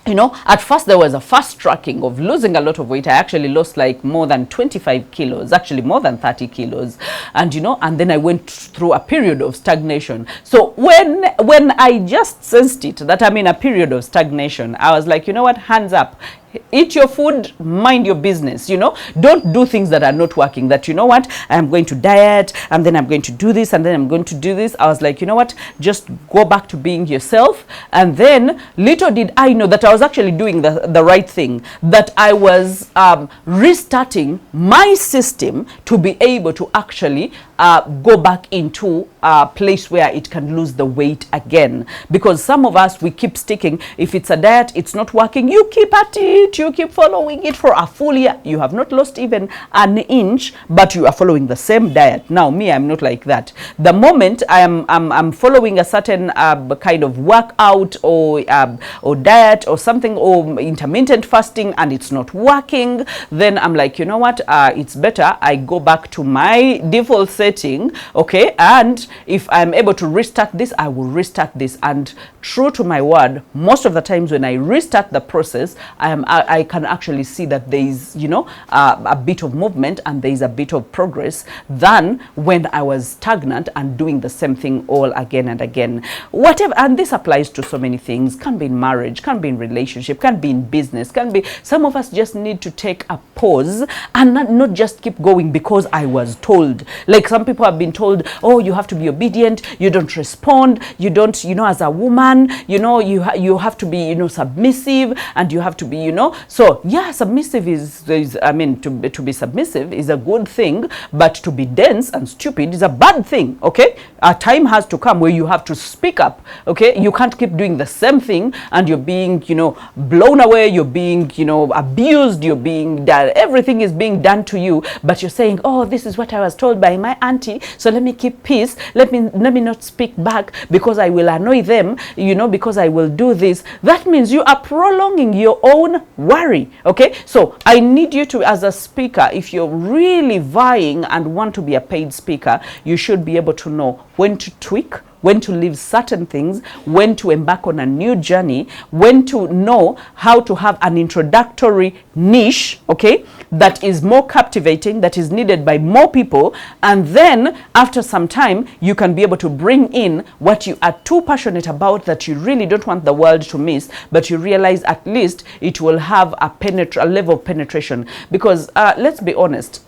you know, at first there was a fast tracking of losing a lot of weight. I actually lost like more than 25 kilos, actually more than 30 kilos. And, you know, and then I went through a period of stagnation. So when I just sensed it, that I'm in a period of stagnation, I was like, you know what, hands up. Eat your food, mind your business, you know. Don't do things that are not working. That, you know what, I'm going to diet, and then I'm going to do this, and then I'm going to do this. I was like, you know what, just go back to being yourself. And then little did I know that I was actually doing the right thing, that I was restarting my system to be able to actually go back into a place where it can lose the weight again. Because some of us, we keep sticking. If it's a diet, it's not working, you keep at it. You keep following it for a full year. You have not lost even an inch, but you are following the same diet. Now, me, I'm not like that. The moment I'm following a certain kind of workout or diet or something, or intermittent fasting, and it's not working, then I'm like, you know what, it's better I go back to my default setting creating, okay, and if I'm able to restart this, I will restart this. And true to my word, most of the times when I restart the process, I can actually see that there is, you know, a bit of movement and there is a bit of progress than when I was stagnant and doing the same thing all again and again. Whatever, and this applies to so many things. Can be in marriage, can be in relationship, can be in business, can be, some of us just need to take a pause and not just keep going because I was told. Like some people have been told, oh, you have to be obedient, you don't respond, you don't, you know, as a woman, you know, you have to be, you know, submissive, and you have to be, you know. So yeah, submissive is I mean, to be submissive is a good thing, but to be dense and stupid is a bad thing. Okay, a time has to come where you have to speak up. Okay, you can't keep doing the same thing and you're being, you know, blown away, you're being, you know, abused, you're being done, everything is being done to you, but you're saying, oh, this is what I was told by my auntie, so let me keep peace, let me not speak back because I will annoy them, you know, because I will do this. That means you are prolonging your own worry. Okay, so I need you to, as a speaker, if you're really vying and want to be a paid speaker, you should be able to know when to tweak, when to leave certain things, when to embark on a new journey, when to know how to have an introductory niche, okay, that is more captivating, that is needed by more people, and then after some time you can be able to bring in what you are too passionate about that you really don't want the world to miss, but you realize at least it will have a level of penetration. Because let's be honest,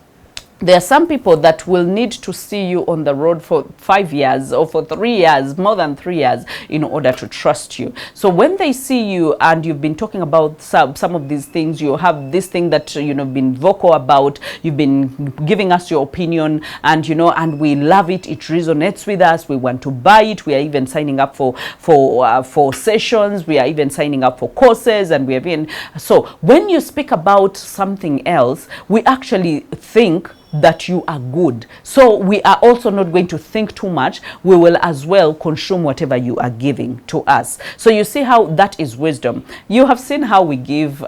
there are some people that will need to see you on the road for 5 years or for 3 years, more than 3 years, in order to trust you. So when they see you and you've been talking about some of these things, you have this thing that, you know, been vocal about, you've been giving us your opinion, and, you know, and we love it, it resonates with us, we want to buy it, we are even signing up for sessions, we are even signing up for courses, and we have been, so when you speak about something else, we actually think that you are good. So we are also not going to think too much. We will as well consume whatever you are giving to us. So you see how that is wisdom. You have seen how we give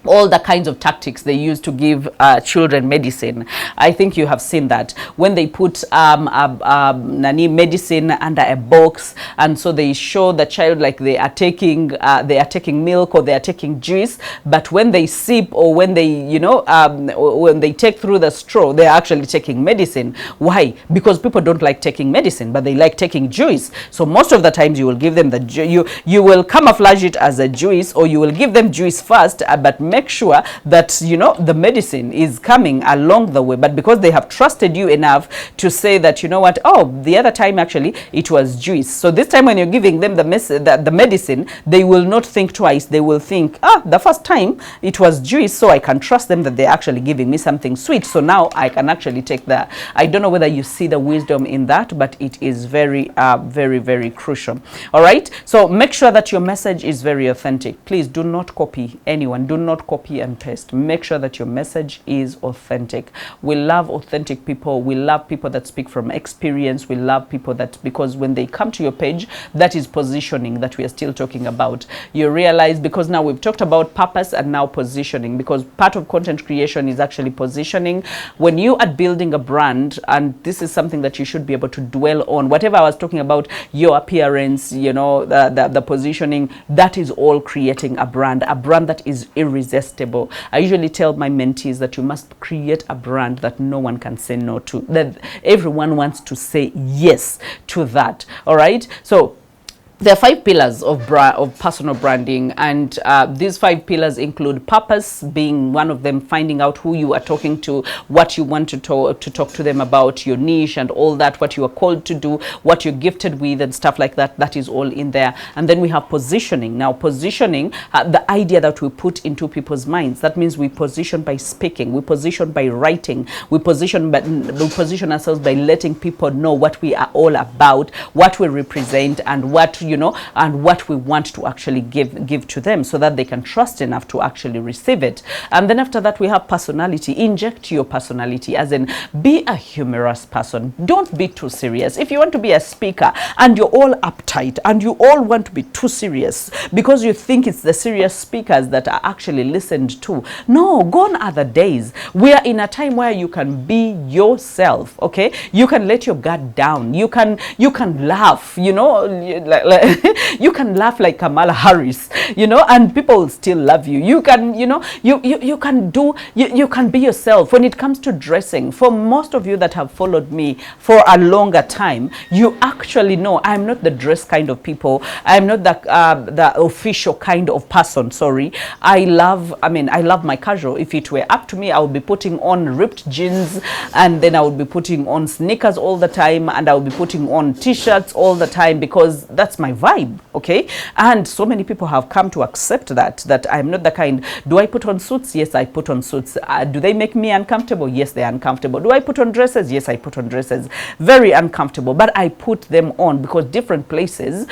all the kinds of tactics they use to give children medicine. I think you have seen that when they put medicine under a box, and so they show the child like they are taking milk or they are taking juice, but when they sip or when they, you know, when they take through the straw, they are actually taking medicine. Why? Because people don't like taking medicine, but they like taking juice. So most of the times you will give them you will camouflage it as a juice, or you will give them juice first, but make sure that, you know, the medicine is coming along the way. But because they have trusted you enough to say that, you know what, oh, the other time actually it was juice, so this time when you're giving them the medicine, they will not think twice. They will think, the first time it was juice, so I can trust them that they're actually giving me something sweet, so now I can actually take that. I don't know whether you see the wisdom in that, but it is very very crucial. All right, so make sure that your message is very authentic. Please do not copy anyone, do not copy and paste. Make sure that your message is authentic. We love authentic people. We love people that speak from experience. We love people that, because when they come to your page, that is positioning that we are still talking about. You realize, because now we've talked about purpose and now positioning, because part of content creation is actually positioning. When you are building a brand, and this is something that you should be able to dwell on, whatever I was talking about, your appearance, you know, the positioning, that is all creating a brand that is irresistible. I usually tell my mentees that you must create a brand that no one can say no to, that everyone wants to say yes to that. All right, so there are 5 pillars of personal branding, and these 5 pillars include purpose being one of them, finding out who you are talking to, what you want to talk to them about, your niche and all that, what you are called to do, what you're gifted with and stuff like that. That is all in there. And then we have positioning. Now positioning, the idea that we put into people's minds. That means we position by speaking, we position by writing, we position ourselves by letting people know what we are all about, what we represent, and what, you you know, and what we want to actually give to them, so that they can trust enough to actually receive it. And then after that, we have personality. Inject your personality, as in be a humorous person. Don't be too serious. If you want to be a speaker and you're all uptight and you all want to be too serious because you think it's the serious speakers that are actually listened to, no, gone are the days. We are in a time where you can be yourself, okay? You can let your guard down. You can laugh, you know, you can laugh like Kamala Harris, you know, and people will still love you. You can, you know, you can be yourself. When it comes to dressing, for most of you that have followed me for a longer time, you actually know I'm not the dress kind of people. I'm not the official kind of person, sorry. I love my casual. If it were up to me, I would be putting on ripped jeans, and then I would be putting on sneakers all the time, and I would be putting on t-shirts all the time, because that's my vibe, okay? And so many people have come to accept that I'm not the kind. Do I put on suits? Yes, I put on suits. Do they make me uncomfortable? Yes, they're uncomfortable. Do I put on dresses? Yes, I put on dresses. Very uncomfortable, but I put them on because different places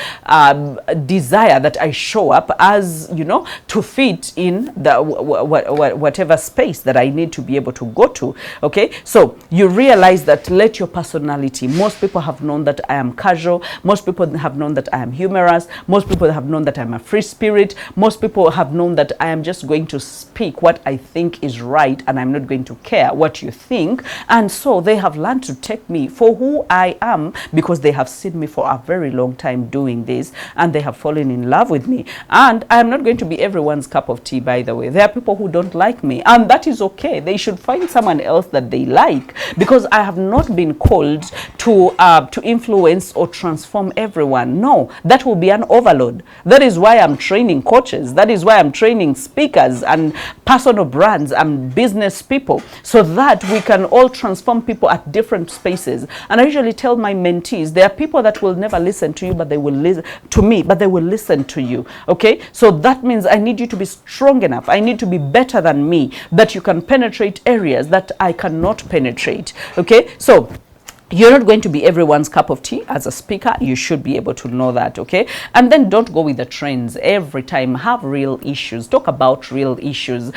desire that I show up as, you know, to fit in the whatever space that I need to be able to go to, okay? So you realize that, let your personality. Most people have known that I am casual. Most people have known that I am humorous. Most people have known that I'm a free spirit. Most people have known that I am just going to speak what I think is right, and I'm not going to care what you think. And so they have learned to take me for who I am, because they have seen me for a very long time doing this, and they have fallen in love with me. And I'm not going to be everyone's cup of tea, by the way. There are people who don't like me, and that is okay. They should find someone else that they like, because I have not been called to influence or transform everyone. No, that will be an overload. That is why I'm training coaches. That is why I'm training speakers and personal brands and business people, so that we can all transform people at different spaces. And I usually tell my mentees, there are people that will never listen to you, but they will listen to me, but they will listen to you, okay? So that means I need you to be strong enough. I need to be better than me, that you can penetrate areas that I cannot penetrate, okay? So you're not going to be everyone's cup of tea as a speaker. You should be able to know that, okay? And then don't go with the trends every time. Have real issues. Talk about real issues.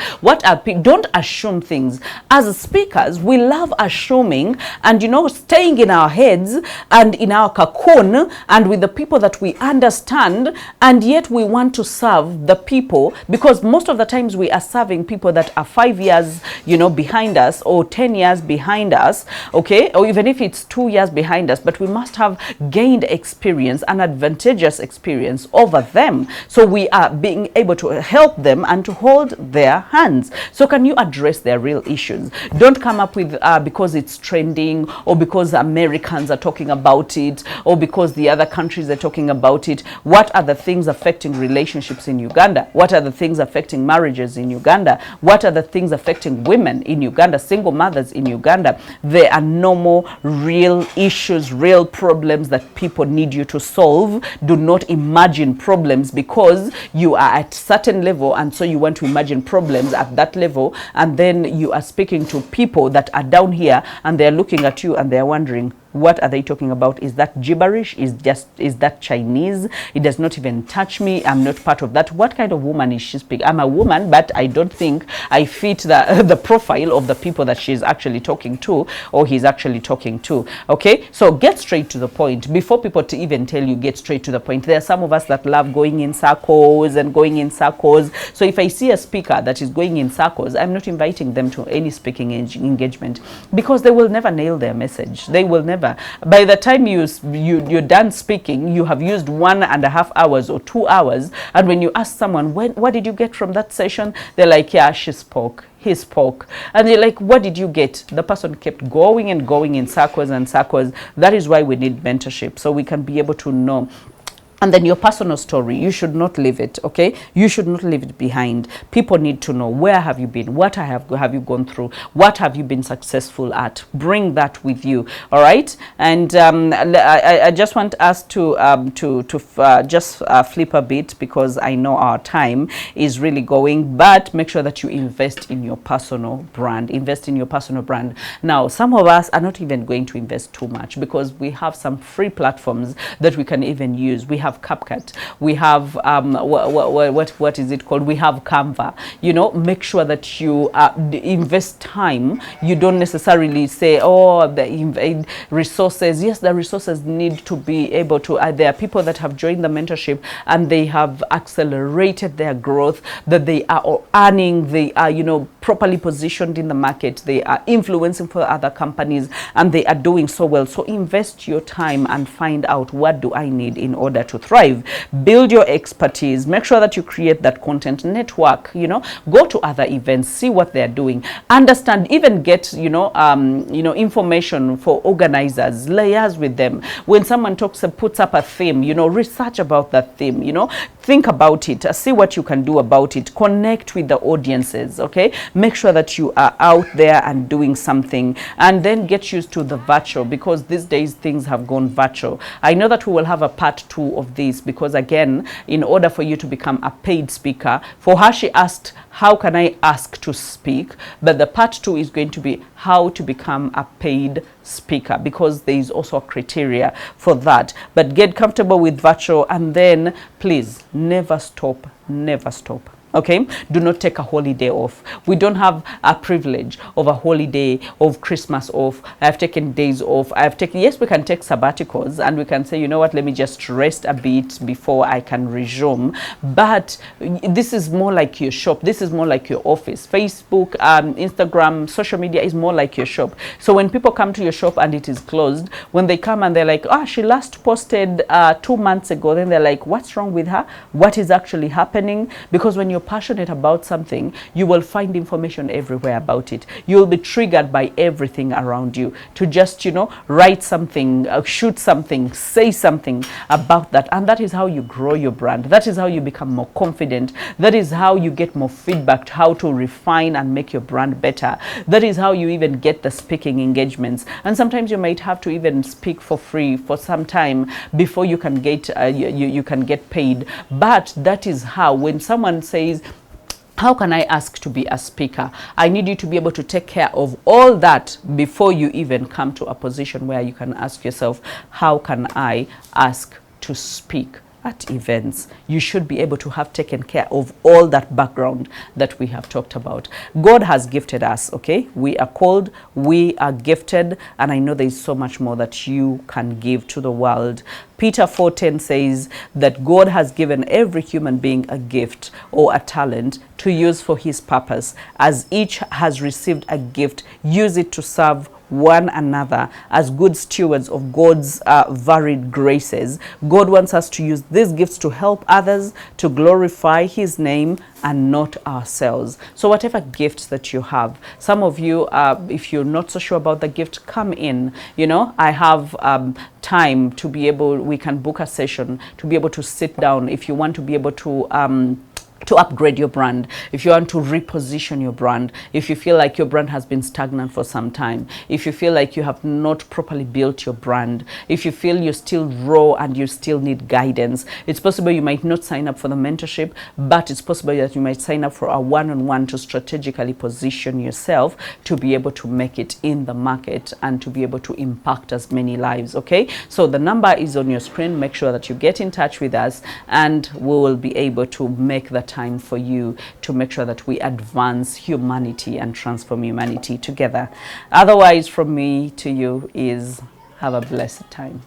Don't assume things. As speakers, we love assuming and, you know, staying in our heads and in our cocoon and with the people that we understand, and yet we want to serve the people, because most of the times we are serving people that are 5 years, you know, behind us, or 10 years behind us, okay? Or even if it's 2 years behind us, but we must have gained experience, an advantageous experience over them, so we are being able to help them and to hold their hands. So can you address their real issues? Don't come up with because it's trending, or because Americans are talking about it, or because the other countries are talking about it. What are the things affecting relationships in Uganda? What are the things affecting marriages in Uganda? What are the things affecting women in Uganda, single mothers in Uganda? There are no more real issues, real problems that people need you to solve. Do not imagine problems because you are at certain level, and so you want to imagine problems at that level, and then you are speaking to people that are down here, and they're looking at you and they're wondering, what are they talking about? Is that gibberish? Is that Chinese? It does not even touch me. I'm not part of that. What kind of woman is she speaking? I'm a woman, but I don't think I fit the profile of the people that she's actually talking to, or he's actually talking to. Okay, so get straight to the point before people to even tell you. Get straight to the point. There are some of us that love going in circles and going in circles. So if I see a speaker that is going in circles, I'm not inviting them to any speaking engagement, because they will never nail their message. They will never. By the time you're done speaking, you have used 1.5 hours or 2 hours, and when you ask someone, what did you get from that session, they're like, yeah, she spoke, he spoke, and you're like, what did you get? The person kept going and going in circles and circles. That is why we need mentorship, so we can be able to know. And then your personal story, you should not leave it, okay? You should not leave it behind. People need to know, where have you been? What have you gone through? What have you been successful at? Bring that with you, all right? And I just want us to just flip a bit, because I know our time is really going, but make sure that you invest in your personal brand. Invest in your personal brand. Now, some of us are not even going to invest too much, because we have some free platforms that we can even use. We have CapCut, we have what is it called? We have Canva. You know, make sure that you invest time. You don't necessarily say, oh, the resources. Yes, the resources need to be able to. There are people that have joined the mentorship and they have accelerated their growth. That they are earning. They are, you know, properly positioned in the market. They are influencing for other companies, and they are doing so well. So invest your time and find out, what do I need in order to thrive? Build your expertise. Make sure that you create that content. Network, you know, go to other events, see what they're doing, understand, even get, you know, information for organizers, layers with them. When someone talks and puts up a theme, you know, research about that theme, you know, think about it, see what you can do about it, connect with the audiences, okay? Make sure that you are out there and doing something, and then get used to the virtual, because these days things have gone virtual. I know that we will have a part 2 of this, because again, in order for you to become a paid speaker, for her, she asked, how can I ask to speak? But the part 2 is going to be how to become a paid speaker, because there is also a criteria for that. But get comfortable with virtual, and then please never stop, never stop. Okay, do not take a holiday off. We don't have a privilege of a holiday, of Christmas off. I have taken days off. I have taken, yes, we can take sabbaticals and we can say, you know what, let me just rest a bit before I can resume. But this is more like your shop. This is more like your office. Facebook, Instagram, social media is more like your shop. So when people come to your shop and it is closed, when they come and they're like, oh, she last posted 2 months ago, then they're like, what's wrong with her? What is actually happening? Because when you're passionate about something, you will find information everywhere about it. You'll be triggered by everything around you to just, you know, write something, shoot something, say something about that. And that is how you grow your brand. That is how you become more confident. That is how you get more feedback, how to refine and make your brand better. That is how you even get the speaking engagements. And sometimes you might have to even speak for free for some time before you can get you can get paid. But that is how, when someone says, how can I ask to be a speaker? I need you to be able to take care of all that before you even come to a position where you can ask yourself, how can I ask to speak at events? You should be able to have taken care of all that background that we have talked about. God has gifted us, okay? We are called, we are gifted, and I know there is so much more that you can give to the world. Peter 4:10 says that God has given every human being a gift or a talent to use for his purpose. As each has received a gift, use it to serve one another as good stewards of God's varied graces. God wants us to use these gifts to help others, to glorify his name and not ourselves. So whatever gifts that you have, some of you, if you're not so sure about the gift, come in. You know, I have time to be able, we can book a session to be able to sit down if you want to be able to upgrade your brand, if you want to reposition your brand, if you feel like your brand has been stagnant for some time, if you feel like you have not properly built your brand, if you feel you're still raw and you still need guidance, it's possible you might not sign up for the mentorship, but it's possible that you might sign up for a one-on-one to strategically position yourself to be able to make it in the market and to be able to impact as many lives, okay? So the number is on your screen. Make sure that you get in touch with us and we will be able to make the time for you to make sure that we advance humanity and transform humanity together. Otherwise, from me to you is have a blessed time.